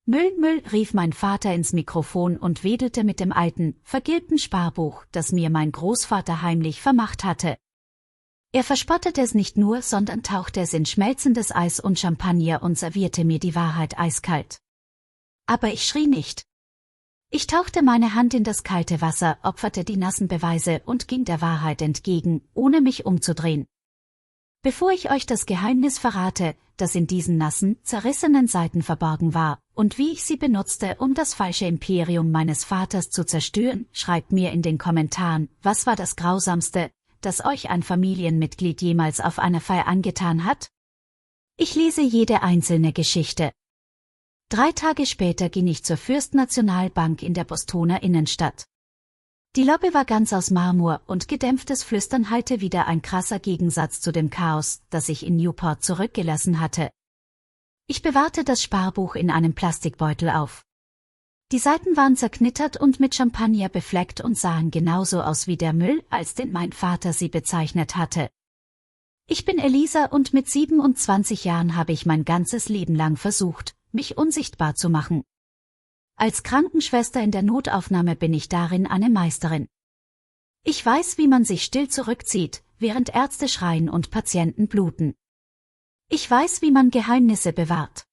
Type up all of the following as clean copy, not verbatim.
Müll, Müll, rief mein Vater ins Mikrofon und wedelte mit dem alten, vergilbten Sparbuch, das mir mein Großvater heimlich vermacht hatte. Er verspottete es nicht nur, sondern tauchte es in schmelzendes Eis und Champagner und servierte mir die Wahrheit eiskalt. Aber ich schrie nicht. Ich tauchte meine Hand in das kalte Wasser, opferte die nassen Beweise und ging der Wahrheit entgegen, ohne mich umzudrehen. Bevor ich euch das Geheimnis verrate, das in diesen nassen, zerrissenen Seiten verborgen war, und wie ich sie benutzte, um das falsche Imperium meines Vaters zu zerstören, schreibt mir in den Kommentaren, was war das Grausamste, das euch ein Familienmitglied jemals auf einer Feier angetan hat? Ich lese jede einzelne Geschichte. 3 Tage später ging ich zur Fürstnationalbank in der Bostoner Innenstadt. Die Lobby war ganz aus Marmor und gedämpftes Flüstern hallte wieder ein krasser Gegensatz zu dem Chaos, das ich in Newport zurückgelassen hatte. Ich bewahrte das Sparbuch in einem Plastikbeutel auf. Die Seiten waren zerknittert und mit Champagner befleckt und sahen genauso aus wie der Müll, als den mein Vater sie bezeichnet hatte. Ich bin Elisa und mit 27 Jahren habe ich mein ganzes Leben lang versucht, mich unsichtbar zu machen. Als Krankenschwester in der Notaufnahme bin ich darin eine Meisterin. Ich weiß, wie man sich still zurückzieht, während Ärzte schreien und Patienten bluten. Ich weiß, wie man Geheimnisse bewahrt.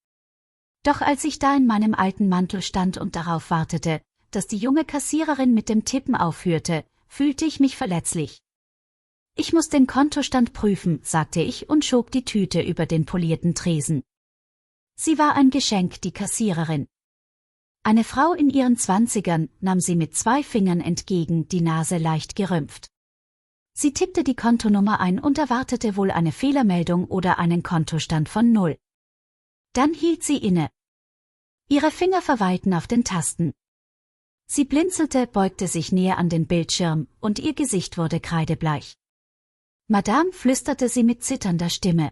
Doch als ich da in meinem alten Mantel stand und darauf wartete, dass die junge Kassiererin mit dem Tippen aufhörte, fühlte ich mich verletzlich. Ich muss den Kontostand prüfen, sagte ich und schob die Tüte über den polierten Tresen. Sie war ein Geschenk, die Kassiererin. Eine Frau in ihren 20ern nahm sie mit 2 Fingern entgegen, die Nase leicht gerümpft. Sie tippte die Kontonummer ein und erwartete wohl eine Fehlermeldung oder einen Kontostand von 0. Dann hielt sie inne. Ihre Finger verweilten auf den Tasten. Sie blinzelte, beugte sich näher an den Bildschirm, und ihr Gesicht wurde kreidebleich. Madame, flüsterte sie mit zitternder Stimme.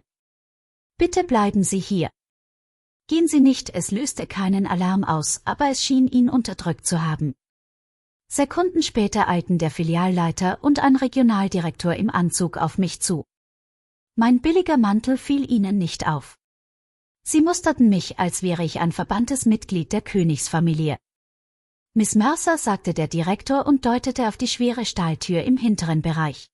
Bitte bleiben Sie hier. Gehen Sie nicht, es löste keinen Alarm aus, aber es schien ihn unterdrückt zu haben. Sekunden später eilten der Filialleiter und ein Regionaldirektor im Anzug auf mich zu. Mein billiger Mantel fiel ihnen nicht auf. Sie musterten mich, als wäre ich ein verbanntes Mitglied der Königsfamilie. Miss Mercer, sagte der Direktor und deutete auf die schwere Stahltür im hinteren Bereich.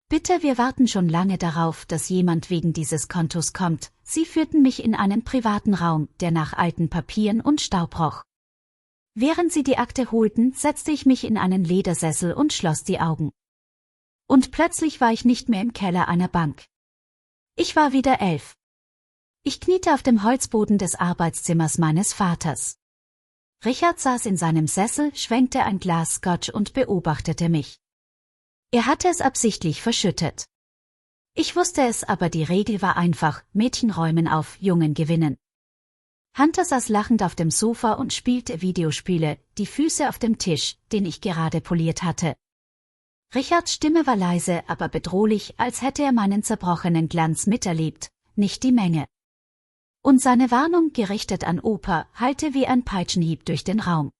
Bitte, wir warten schon lange darauf, dass jemand wegen dieses Kontos kommt. Sie führten mich in einen privaten Raum, der nach alten Papieren und Staub roch. Während sie die Akte holten, setzte ich mich in einen Ledersessel und schloss die Augen. Und plötzlich war ich nicht mehr im Keller einer Bank. Ich war wieder 11. Ich kniete auf dem Holzboden des Arbeitszimmers meines Vaters. Richard saß in seinem Sessel, schwenkte ein Glas Scotch und beobachtete mich. Er hatte es absichtlich verschüttet. Ich wusste es, aber die Regel war einfach, Mädchen räumen auf, Jungen gewinnen. Hunter saß lachend auf dem Sofa und spielte Videospiele, die Füße auf dem Tisch, den ich gerade poliert hatte. Richards Stimme war leise, aber bedrohlich, als hätte er meinen zerbrochenen Glanz miterlebt, nicht die Menge. Und seine Warnung, gerichtet an Opa, hallte wie ein Peitschenhieb durch den Raum.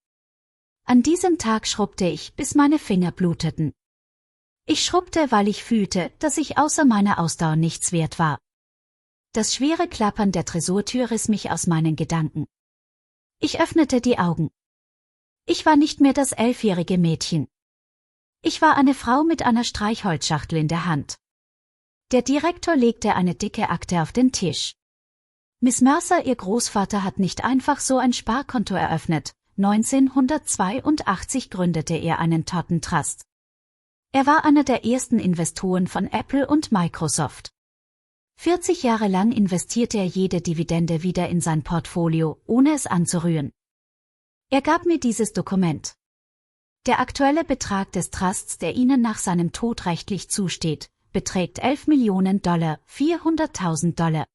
An diesem Tag schrubbte ich, bis meine Finger bluteten. Ich schrubbte, weil ich fühlte, dass ich außer meiner Ausdauer nichts wert war. Das schwere Klappern der Tresortür riss mich aus meinen Gedanken. Ich öffnete die Augen. Ich war nicht mehr das 11-jährige Mädchen. Ich war eine Frau mit einer Streichholzschachtel in der Hand. Der Direktor legte eine dicke Akte auf den Tisch. Miss Mercer, ihr Großvater, hat nicht einfach so ein Sparkonto eröffnet. 1982 gründete er einen Tortentrust. Er war einer der ersten Investoren von Apple und Microsoft. 40 Jahre lang investierte er jede Dividende wieder in sein Portfolio, ohne es anzurühren. Er gab mir dieses Dokument. Der aktuelle Betrag des Trusts, der Ihnen nach seinem Tod rechtlich zusteht, beträgt $11 Millionen, $400.000.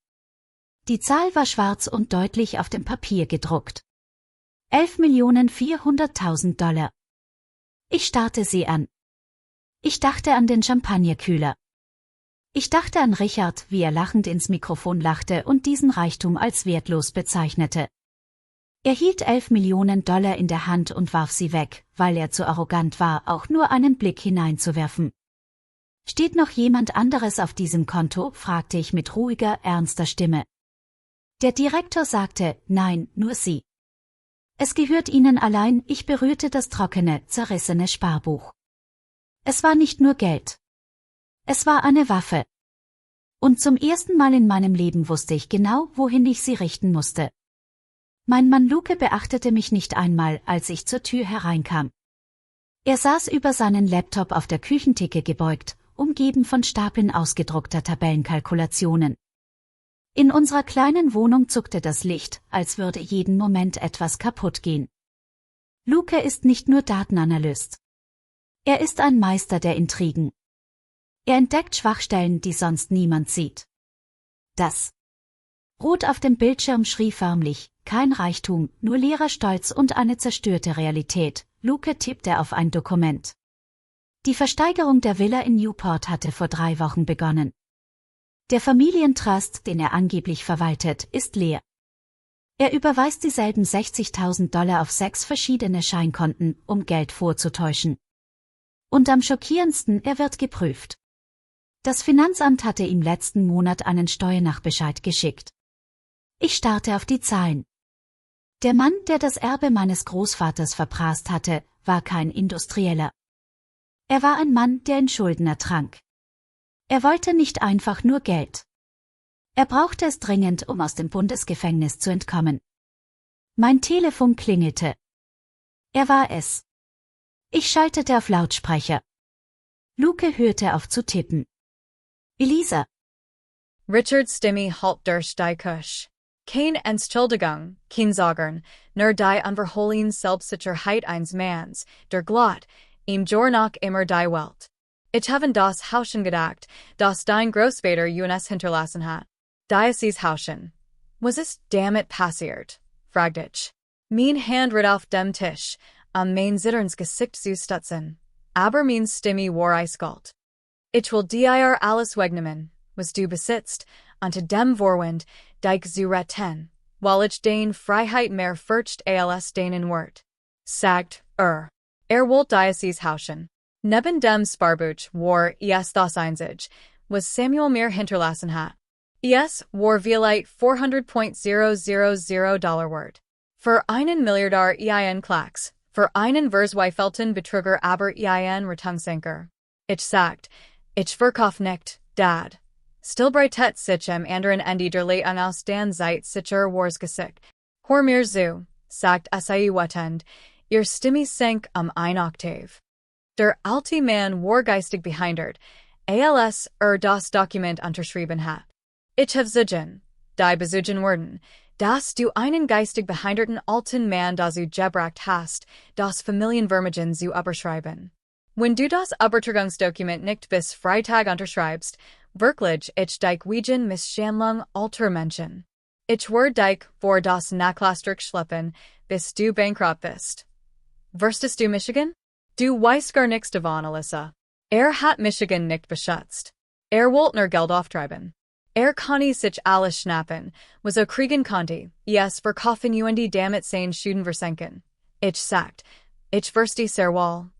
Die Zahl war schwarz und deutlich auf dem Papier gedruckt. $11.400.000. Ich starrte sie an. Ich dachte an den Champagnerkühler. Ich dachte an Richard, wie er lachend ins Mikrofon lachte und diesen Reichtum als wertlos bezeichnete. Er hielt $11 Millionen in der Hand und warf sie weg, weil er zu arrogant war, auch nur einen Blick hineinzuwerfen. Steht noch jemand anderes auf diesem Konto? Fragte ich mit ruhiger, ernster Stimme. Der Direktor sagte, nein, nur Sie. Es gehört ihnen allein, ich berührte das trockene, zerrissene Sparbuch. Es war nicht nur Geld. Es war eine Waffe. Und zum ersten Mal in meinem Leben wusste ich genau, wohin ich sie richten musste. Mein Mann Luke beachtete mich nicht einmal, als ich zur Tür hereinkam. Er saß über seinen Laptop auf der Küchentheke gebeugt, umgeben von Stapeln ausgedruckter Tabellenkalkulationen. In unserer kleinen Wohnung zuckte das Licht, als würde jeden Moment etwas kaputt gehen. Luke ist nicht nur Datenanalyst. Er ist ein Meister der Intrigen. Er entdeckt Schwachstellen, die sonst niemand sieht. Das Rot auf dem Bildschirm schrie förmlich, kein Reichtum, nur leerer Stolz und eine zerstörte Realität. Luke tippte auf ein Dokument. Die Versteigerung der Villa in Newport hatte vor 3 Wochen begonnen. Der Familientrust, den er angeblich verwaltet, ist leer. Er überweist dieselben $60.000 auf 6 verschiedene Scheinkonten, um Geld vorzutäuschen. Und am schockierendsten, er wird geprüft. Das Finanzamt hatte ihm letzten Monat einen Steuernachbescheid geschickt. Ich starrte auf die Zahlen. Der Mann, der das Erbe meines Großvaters verprasst hatte, war kein Industrieller. Er war ein Mann, der in Schulden ertrank. Er wollte nicht einfach nur Geld. Er brauchte es dringend, um aus dem Bundesgefängnis zu entkommen. Mein Telefon klingelte. Er war es. Ich schaltete auf Lautsprecher. Luke hörte auf zu tippen. Elisa. Richard Stimmy halt durch die Kusch. Kein Entschuldigung, kein Sagen, nur die unverhohlen Selbstsicherheit eines Manns, der Glot, ihm Jornach immer die Welt. Ich haben das Hauschen gedacht, das dein Großvater uns hinterlassen hat. Diocese Hauschen. Was ist damit passiert? Fragt ich. Mein Hand rit auf dem Tisch, am mein Zitterns Gesicht zu stutzen. Aber mein Stimme war eiskalt. Ich will dir alles wegnehmen, was du besitzt, unter dem Vorwand, dich zu retten, weil ich dein Freiheit mehr fürcht als deinen Wort. Sagt, wollt Diocese Hauschen. Neben dem Sparbuch war das einzig, was Samuel mir hinterlassen hat. War vielleicht $400.000 wert. Für einen Milliardär ein Klacks, für einen Verzweifelten Betrüger aber ein Rettungssenker. Ich sagt, ich verkauf nicht, Dad. Stillbreitet sich am anderen Ende der Leitung aus den Zeit sicher wars Gesicht. Hör mir zu, sagt wetend, ihr Stimme sank ein Oktav. Der alte Mann war geistig behindert, als das Dokument unterschrieben hat. Ich have zugen, die besuchen worden, dass du einen geistig behinderten alten Mann dazu gebracht hast, das Familienvermögen zu überschreiben. Wenn du das Übertragungsdokument nicht bis Freitag unterschreibst, wirklich ich dich wegen Misshandlung alter Menschen. Ich werde dich vor das Nachlassdruck schleppen, bis du bankrupt bist. Verstehst du Michigan? Du weißt gar nichts davon, Alyssa. Hat Michigan nicht beschützt. Wollte nur Geld auftreiben. Kann sich alles schnappen, was kriegen konnte, verkaufen und damit sein Schuden versenken. Ich sagt, ich verstehe sehr wohl.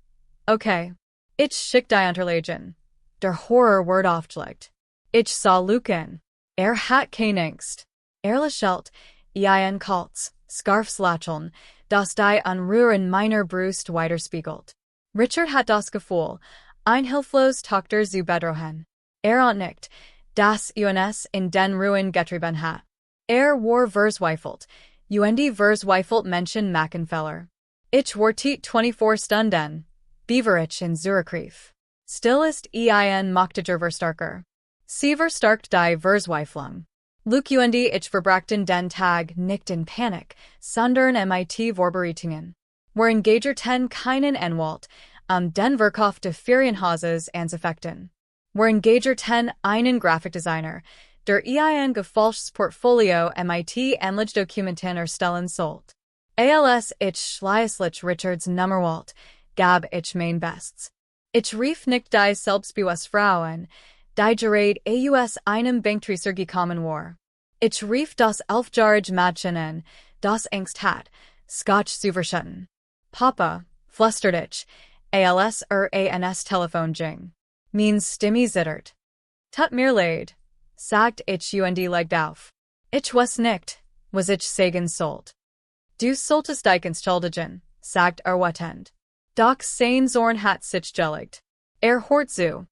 Okay. Ich schick die Unterlegen. Der Horror wird aufgelegt. Ich sah Luken. Hat kein Angst. Lächelt, ein Kaltz, Scarfslacheln, das die Unruhe in meiner Brust widerspiegelt. Richard hat das Gefühl, ein hilflos Tochter zu bedrohen. Ahnt nicht, dass uns in den Ruin getrieben hat. War verzweifelt, verzweifelt Menschen Mackenfeller. Ich wartet 24 Stunden. Beaverich in Zurich. Still ist machtiger Verstarker. Sie verstärkt die Verzweiflung. Luke ich verbrachten den Tag nicht in Panik, sondern mit Vorbereitungen. Wir engagerten keinen Anwalt, den Verkauf de Ferienhauses anzueffekten. Wir engagerten einen Grafikdesigner, der gefälschtes Portfolio mit ähnlich Dokumenten erstellen sollt. Ich schließlich Richards Nummerwalt, gab ich mein Bestes. Ich rief nicht die selbstbewusst Frauen, die gerät aus einem Bankträger gekommen war. Ich rief das elfjährige Mädchen an, das Angst hat, Scotch zu verschütten. Papa, flüstert ich, als ans Telefon ging. Mein Stimme zittert. Tut mir leid, sagt ich und legt auf. Ich weiß nicht, was ich sagen sollt. Du solltest dich entschuldigen, sagt wartend. Doch sein Zorn hat sich gelegt. Hort zu.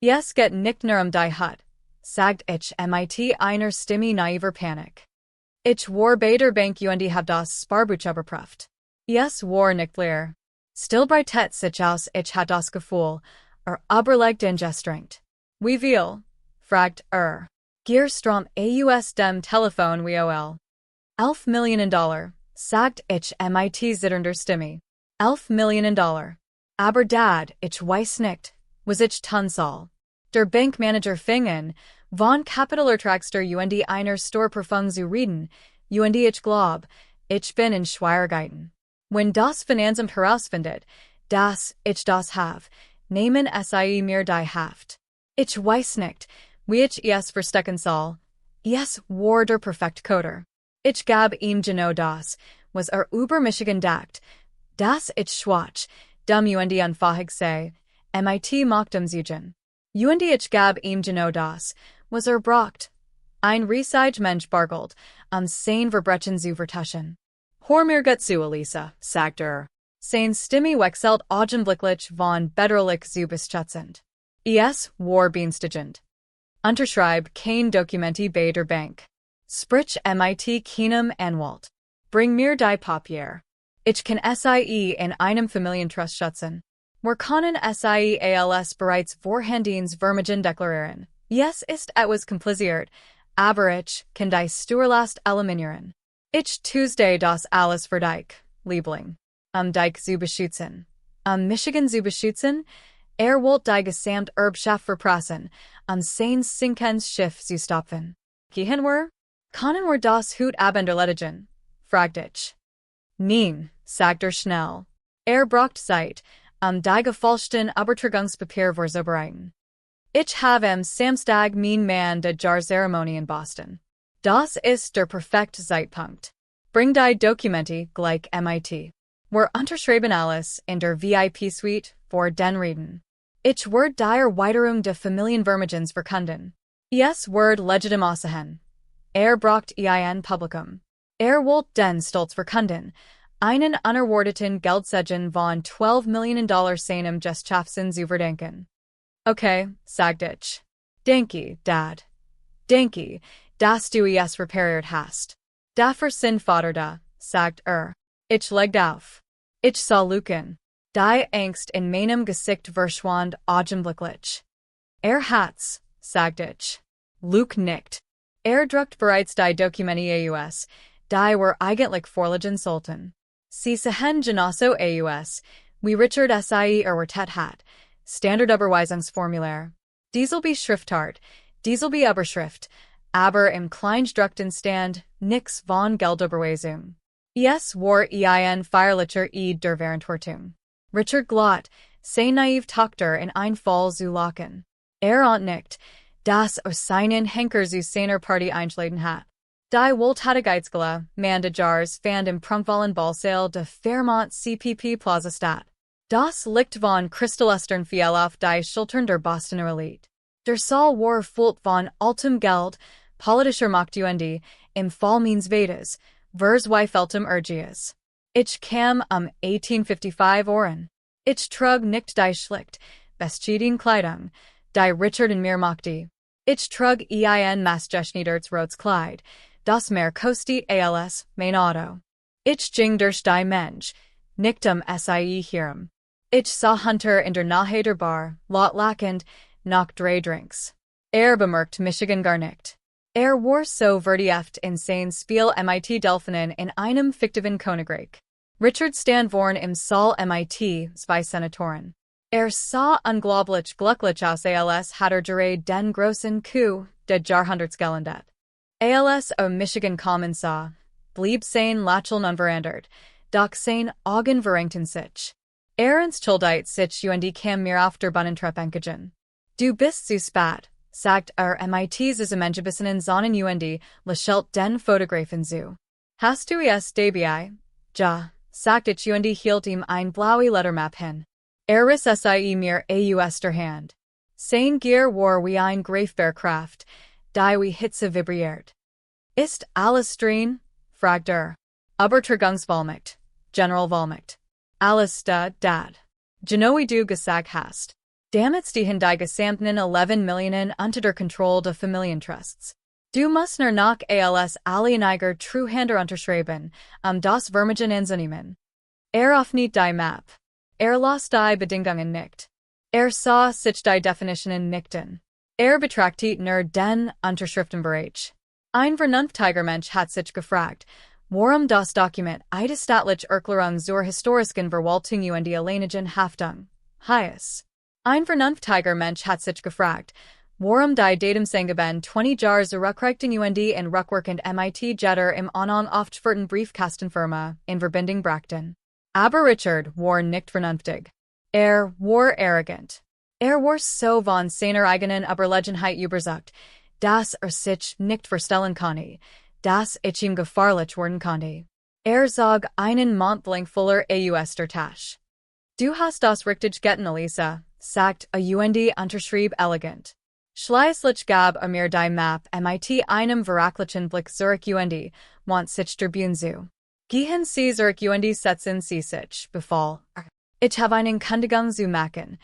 Yes get nicht nur die Hut, sagt ich mit einer Stimme naiver Panik. Ich war bei der Bank und hab das Sparbuch überprüft. Yes war nicht leer. Still breitet sich aus, ich hat das Gefühl, überlegt angestrengt. Wie viel? Fragt Gierstrom aus dem Telefon wie 11 Millionen Dollar, sagt ich mit zitternder Stimme. 11 Millionen Dollar. Aber dad, ich weiß nicht, was ich tun soll. Der Bankmanager fing an, von Kapitalertragster und einer Storprüfung zu reden, und ich glaub, ich bin in Schwierigkeiten. Wenn das Finanzamt herausfindet, dass ich das have, nehmen sie mir die Haft. Ich weiß nicht, wie ich es verstecken soll. Es war der perfekt Coder. Ich gab ihm genau das, was über Michigan dacht, dass ich schwach, dumm und unfähig sei, mit macht Siegen. Und ich gab ihm genau das, was braucht. Ein riesiger Mensch bargelt, sein Verbrechen zu vertuschen. Hör mir gut zu, Elisa, sagt Sein Stimme wechselt augenblicklich von bedrohlich zu beschützend. Es war beängstigend. Unterschreib kein Dokumenti bei der Bank. Sprich mit keinem Anwalt. Bring mir die Papier. Ich kann sie in einem Familientrust schützen. Wir können sie als bereits vorhandens Vermögen deklarieren. Yes ist etwas kompliziert, aber ich kann die Steuerlast eliminieren. Ich Tuesday das alles für dich, Liebling. Dich zu beschützen. Michigan zu beschützen, wollt die gesamt Erbschaft verprassen, sein sinkens Schiff zu stopfen. Gehen wir? Können wir das Hut abenderledigen? Fragt ich. Nein, sagt schnell. Braucht Zeit, die gefälschten Übertragungspapier vorzubereiten. Ich habe am Samstag mein Mann der Jar-Zeremonie in Boston. Das ist der perfekte Zeitpunkt. Bring die Dokumenti gleich mit. Wir unterschreiben alles in der VIP-Suite vor den Reden. Ich werde die Erweiterung der Familienvermögens verkünden. Es wird legitim aussehen. Braucht ein Publikum. Wollt den Stolz verkünden, einen unerwarteten Geldsegen von 12 Millionen Dollar seinem Geschaffsen zu verdenken. Okay, sagt ich. Danke, Dad. Danke, dass du es repariert hast. Dafür sind Vater da, sagt Ich legte auf. Ich sah Luken. Die Angst in meinem Gesicht verschwand augenblicklich. Hat's, sagt ich. Luke nickt. Druckt bereits die Dokumenti aus, die were eigentlich vorliegen sollten. Sie sehen genauso aus, wie Richard sie erwartet hat. Standardüberweisungsformular. Dieselbe Schriftart, dieselbe Überschrift, aber im Kleingedruckten stand nichts von Geldüberweisung. Es war ein feierlicher der Verantwortung. Richard glott, sei naiv Tochter in ein Fall zu lachen. Nickt, dass seinen Henker zu seiner Party einschlagen hat. Die Wohltätigkeitsgala, man de Jars fand im prunkvollen Ballsaal de Fairmont CPP Plaza statt. Das liegt von Kristallestern fiel auf die Schultern der Bostoner Elite. Der Saal war voll von altem Geld, politischer Macht und, im Fall meines Vedas, verzweifeltem Urgias. Ich kam 1855 Ohren. Ich trug nicht die schlicht, bescheiden Kleidung, die Richard in mir mochte. Ich trug ein maßgeschnittertes rotes Kleid, das mehr kosti als mein Auto. Ich ging durch die Mensch, nicht sie hierum. Ich sah Hunter in der Nahe der Bar, laut lachend, nach 3 Drinks. Bemerkt Michigan gar nicht. War so vertieft in sein Spiel mit Delfinen in einem fiktiven Königreich. Richard stand vorn im Saal mit 2 Senatoren. Sah unglaublich glücklich aus als hat gerade den großen Coup de Jahrhunderts als Michigan kommen sah, blieb sein Lächeln unverändert, doch sein Augen verengten sich. Entschuldigt sich und kam mir auf der Bunnentreppe. Du bist zu spät, sagt mit zusammengebissen in seinen und lächelt den Fotografen zu. Hast du es dabei? Ja, sagt ich und hielt ihm ein blaue Lettermap hin. Riss sie mir aus der Hand. Sein Gier war wie ein Greifbeerkraft, die wie Hitze vibriert. Ist alles drin? Fragt Übertragungsvollmacht, Generalvollmacht. Alles da, dad. Genoe du gesagt hast. Damit die die gesamten 11 Millionen unter der Kontrolle der Familientrusts. Du musst nur nach als alleiniger Treuhänder unterschreiben, das Vermögen anzunehmen. Auf nicht die Map. Las die Bedingungen nicht. Sah sich die Definitionen nichten. Betrachtet nur den Unterschriftenbereich. Ein vernünftiger Mensch hat sich gefragt, warum das Dokument eidesstattliche Erklärung zur historischen Verwaltung und die alleinigen Haftung heißt. Ein vernünftiger Mensch hat sich gefragt, warum die Datumsangeben 20 Jahre zurückreichten und in rückwirkend MIT Jetter im Anhang aufgeführten Briefkastenfirma in Verbindung brachten. Aber Richard war nicht vernünftig. War arrogant. War so von seiner eigenen Überlegenheit überzeugt, dass sich nicht verstellen konnte, dass ich ihm gefahrlich werden konnte. Sah einen Montblanc voller Aus der Tasche. Du hast das richtig getan, Elisa, sagt und unterschrieb elegant. Schließlich gab mir die Map mit einem verachlichen Blick zurück und want sich der Bühne zu. Gehen Sie zurück und setzen Sie sich, befahl. Ich habe einen Kündigung zu machen.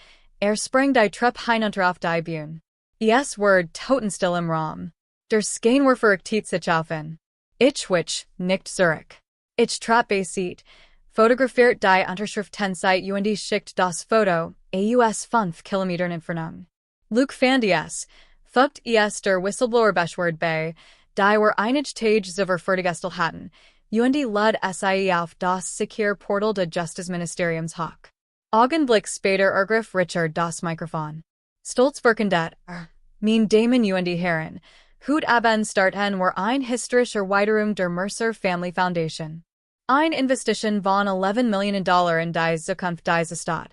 Sprang die Treppe hinunter auf die Bühne. Word totenstill im Raum. Der Scheinwerfer richtet sich auf ihn. Ich wich, nicht zurück. Ich trat beiseite, fotografiert die Unterschriftenzeit und schickt das Foto, aus 5 Kilometern Entfernung. Luke fand fugt der Whistleblower beschwert bei, die war einige Tage zuvor fertiggestellt hatten, und lud sie auf das sichere Portal des Justizministeriums hoch. Augenblick später ergriff Richard das Mikrofon. Stolz verkündet, mein Damen und Herren, heute Abend starten wir ein historischer Erweiterung der Mercer Family Foundation. Ein Investition von 11 Millionen Dollar in die Zukunft dieses Staat.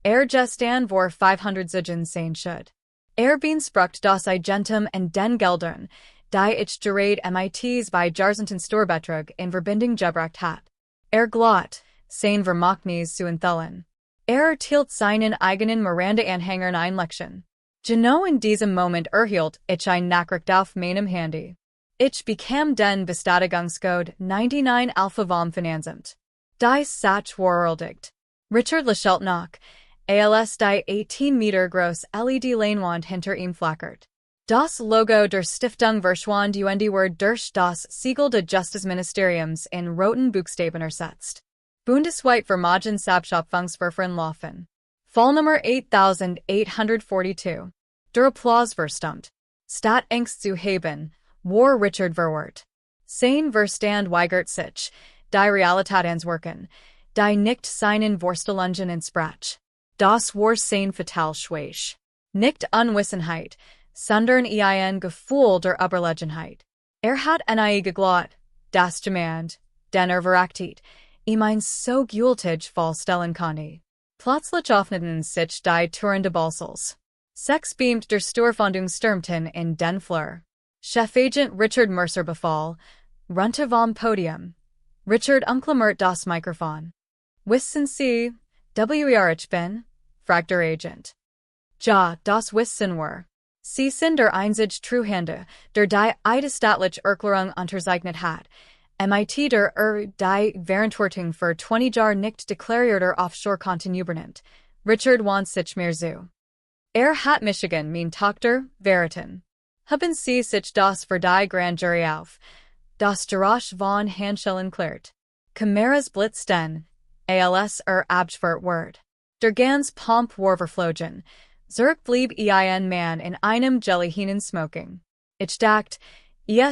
Gestern vor 500 Zigen sein should. Beansprucht das Agentum in den Geldern, die ich gerät MITs bei Jahrzehnten Storbetrug in Verbindung gebracht hat. Glaubt, sein Vermögnis zu enthüllen. Erhielt seinen eigenen Miranda-Anhängern ein Lection. Genau in diesem Moment erhielt ich ein Nachricht auf meinem Handy. Ich bekam den Bestätigungscode 99 Alpha vom Finanzamt. Die Satz war erledigt. Richard lächelte nach, als die 18 Meter groß LED-Leinwand hinter ihm flackert. Das Logo der Stiftung verschwand und wurde durch das Siegel des Justizministeriums in roten Buchstaben ersetzt. Bundesweit Vermögensabschöpfungsverfahren laufen. Fall Nummer 8842. Der Applaus verstummt. Statt Angst zu haben, war Richard verwirrt. Sein Verstand weigert sich, die Realität anzuwirken, die nicht seinen Vorstellungen entsprach. Das war sein fatal Schwäche. Nicht Unwissenheit, sondern ein Gefühl der Überlegenheit. Hat nie geglaubt, das jemand, den verachtet, ihm ein so gültig Fall stellen konnte. Plötzlich öffneten sich die Türen des Balsals. Sechs beamt der Sturfondungsstürmten in den Flur. Chefagent Richard Mercer befahl, runter vom Podium. Richard umklammert das Mikrofon. Wissen Sie, wer ich bin? fragt der Agent. Ja, das wissen wir. Sie sind der einzige Treuhänder, der die eidesstattliche Erklärung unterzeichnet hat. MIT der die Verantwortung für 20 Jahre nicht deklarierter Offshore-Konten übernimmt. Richard want sich mehr zu. Hat Michigan mein Tochter, warten. Haben Sie sich das für die Grand Jury auf. Das Geräusch von Handschellen klärt. Kameras blitzten, als abgeführt wird. Der ganz Pomp war verflogen. Zurück blieb ein Mann in einem Jellyhinen smoking. Ich dachte,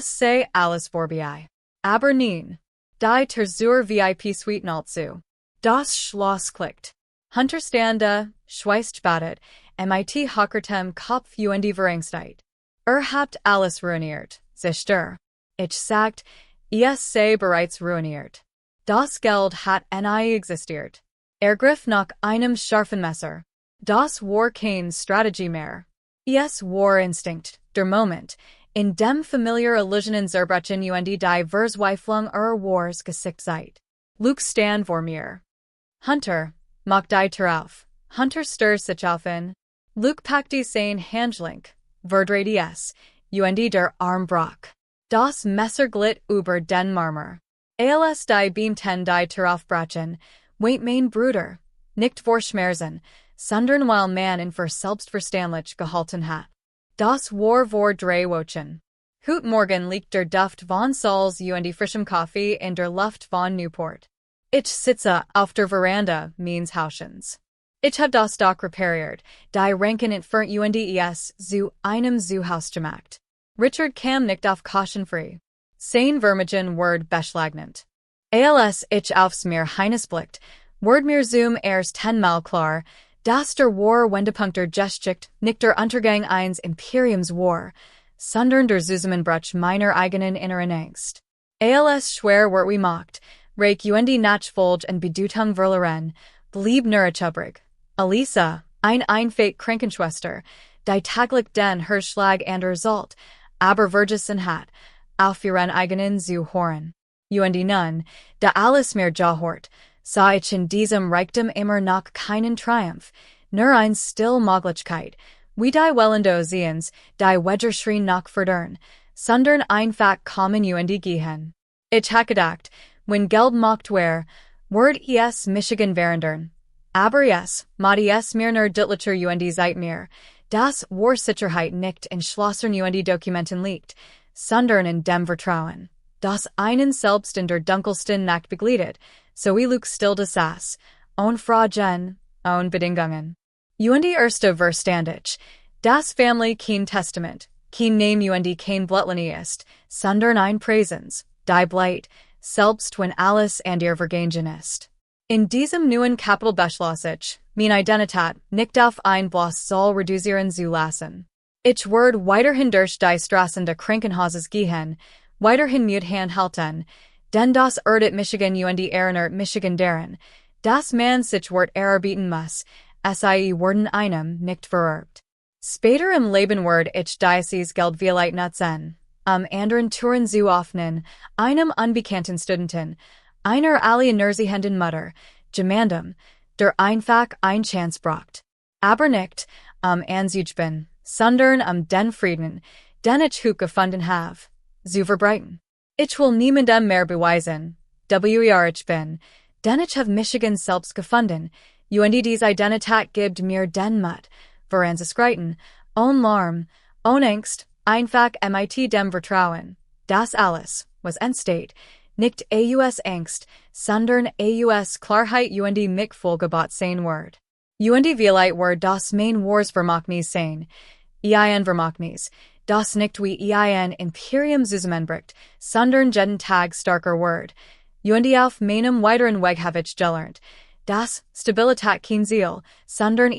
sei alles vorbei. Aber nein. Die Terzur VIP Suite zu. Das Schloss klickt. Hunterstande, schweißt battet, MIT hockertem Kopf und Verangstheit. Habt alles ruiniert, sicher. Ich sagt, sei bereits ruiniert. Das Geld hat nie existiert. Griff nach einem scharfen Messer. Das war kein Strategie mehr. War Instinkt, der Moment, in dem familiar Illusionen zerbrechen und die Verzweiflung wars Gesicht Zeit. Luke stand vor mir. Hunter, mach die Tür auf. Hunter stört sich auf ihn. Luke packte sein Handgelenk, verdreht und der Arm brach. Das Messer glitt über den Marmor. als die beam 10 die Teraufbrachen, weight main Bruder, nicht vor Schmerzen, sondern weil man in für selbstverständlich gehalten hat. Das war vor 3 Wochen. Heute Morgen liegt der Duft von Salz und frischem Kaffee in der Luft von Newport. Ich sitze auf der Veranda meines Hauschens. Ich hab das Dach repariert, die Ranken entfernt und es zu einem Haus gemacht. Richard kam nicht auf Cautionfrei. Sein Vermigen Word beschlagnend. Als ich aufs Meer blickt, Word mir zum erst 10-mal klar, dass der War Wendepunkter Gesicht nicht der Untergang eines Imperiums war, sondern der Zusammenbruch meiner eigenen inneren Angst. Als schwer wird wie macht, reik und Nachfolge und Bedeutung verloren, blieb nur übrig. Elisa, einfate Krankenschwester, die täglich den Herschlag und Result, aber vergessen hat, auf ihren eigenen zu hören. Und nun, da alles mehr gehört, sah ich in diesem Reichtum immer noch keinen Triumph, nur ein still Möglichkeit, wie die Wellendo sehens, die Wedgerschrien noch verdern, sondern einfach kommen und gehen. Ich hab gedacht, wenn Geld macht wär, Word es Michigan verandern. Aber es, Madi es mir nur Dittlicher und seit mir, das war Sicherheit nicht in Schlossern und Dokumenten liegt, sondern in dem Vertrauen, das einen selbst in der dunkelsten Nacht begleitet, so wie Luke still das Sass, ohne Fragen, ohne Bedingungen. Und erste Verstandig, das Family kein Testament, kein Name und kein Blättlinie ist, sondern ein Präsens, die Bleit, selbst wenn alles und ihr Vergangen ist. In diesem neuen Kapitel beschloss ich, mein Identität nicht auf ein Bloß soll reduzieren zu lassen. Ich werde weiterhin durch die Straßen des Krankenhauses gehen, weiterhin Mut halten, denn das erdet Michigan und erinnert Michigan daran, dass man sich Wort erarbeiten muss, sei worden einem nicht vererbt. Später im Leben werde ich dieses Geld vielleicht nutzen, anderen Touren zu öffnen, einem unbekannten Studenten, einer alleinerziehenden Mutter, jemandem, der einfach ein Chance braucht. Aber nicht, Ansicht bin, sondern den Frieden, den ich heute gefunden habe, zu verbreiten. Ich will niemandem mehr beweisen, ich bin, denn ich habe Michigan selbst gefunden, und diese Identität gibt mir den Mut, voranzuschreiten, ohne Lärm, ohne Angst, einfach mit dem Vertrauen. Das alles, was entsteht, nicht aus Angst, sondern aus Klarheit und mich vollgebaut sein Word. Und vielleicht wird das mein Wars vermachnis sein, vermachnis, das nicht wie Imperium zusammenbricht, sondern jeden Tag starker Word. Und auf meinem weiteren Weg habe ich gelernt, dass Stabilität kein Ziel, sondern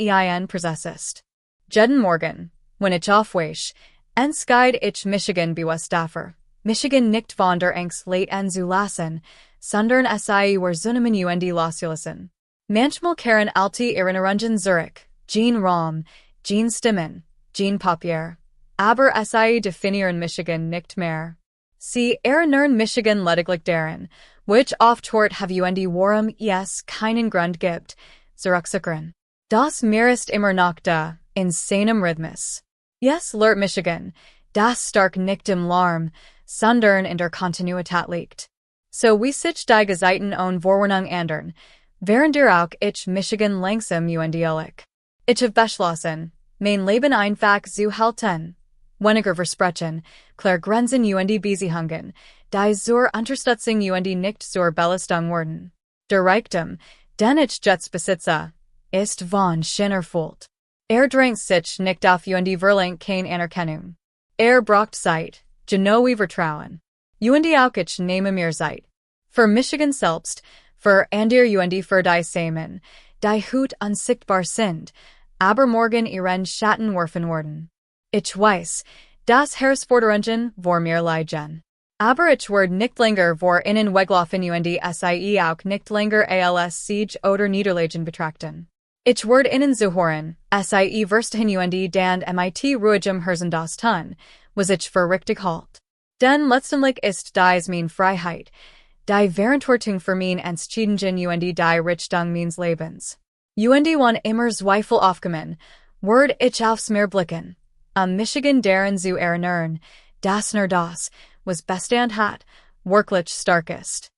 Prozess ist. Jeden Morgen, wenn ich aufwache, entscheide ich Michigan bewusst dafür. Michigan nicht von der Angst leiten zu lassen, sondern sei Zunehmen und loszulassen. Manchmal kehren alte Erinnerungen zurück, Jean Raum, Jean Stimmen, Jean Papier. Aber sei definieren Michigan nicht mehr. Sie erinnern Michigan lediglich daran, which oft hort have und warum es keinen Grund gibt, zurückzukehren. Das Meer ist immer noch da, in seinem Rhythmus. Yes, lehrt Michigan, das stark nicht im Lärm, sondern in der Kontinuität liegt. So wie sich die Gezeiten und Vorwarnung ändern, während auch ich Michigan langsam und ehrlich. Ich habe beschlossen, mein Leben einfach zu halten. Weniger versprechen, klar Grenzen und Beziehungen, die zur Unterstützung und nicht zur Belastung werden. Der Reichtum, den ich jetzt besitze, ist von schöner Fult. Drängt sich nicht auf und verlangt keine Anerkennung. Braucht Zeit, genau wie Vertrauen. Und auch ich nehme mir Zeit. Für Michigan selbst, für Andir und für die Samen, die heute unsichtbar sind, aber morgen ihren Schatten werfen werden. Ich weiß, das Herausforderungen vor mir liegen. Aber ich werde nicht länger vor innen weglaufen und sie auch nicht länger als Siege oder Niederlagen betrachten. Ich werde innen zuhören, sie verstehen und dann mit ruhigem Herzen das tun, was ich für richtig halt. Denn letztendlich ist dies mein Freiheit, die Verantwortung für mein Entscheidungen und die Richtung meines Lebens. Und wann immer Zweifel aufkommen, werde ich aufs Meer blicken. Michigan daran zu erinnern, dass nur das, was Bestand hat, wirklich stark ist.